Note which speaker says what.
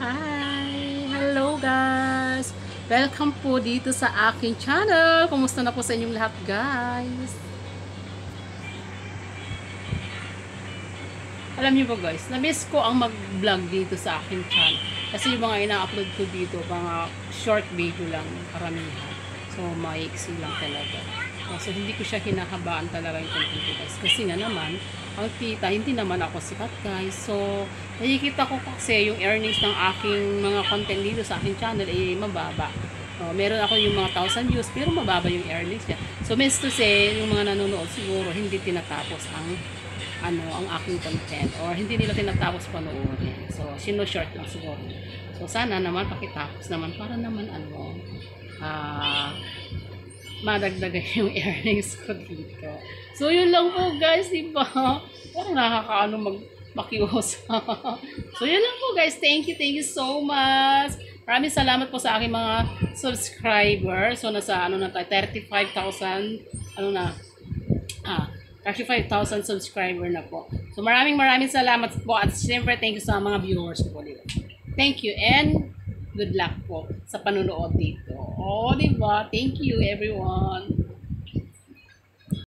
Speaker 1: Hi! Hello guys! Welcome po dito sa aking channel. Kumusta na po sa inyong lahat guys? Alam niyo ba guys, na-miss ko ang mag-vlog dito sa aking channel. Kasi yung mga ina-upload ko dito, mga short video lang karamihan. So, maiksi lang talaga. So, hindi ko siya hinahabaan talaga yung content ko guys. Kasi nga naman, ang kita, hindi naman ako sikat guys. So, nakikita ko kasi yung earnings ng aking mga content dito sa aking channel ay mababa. Meron ako yung mga 1,000 views pero mababa yung earnings niya. So, means to say, yung mga nanonood siguro hindi tinatapos ang aking content or hindi nila tinatapos panoorin. So, sino-short lang siguro. So, sana naman pakitapos naman para naman madagdagan yung earnings ko dito. So, yun lang po guys, diba? Parang nakakaano makiusap. So, yun lang po guys. Thank you so much. Maraming salamat po sa aking mga subscribers. So, nasa na tayo, 35,000, 35,000 subscriber na po. So, maraming salamat po at siyempre thank you sa mga viewers po dito. Thank you and good luck po sa panunood dito. Oh, diba? Thank you everyone.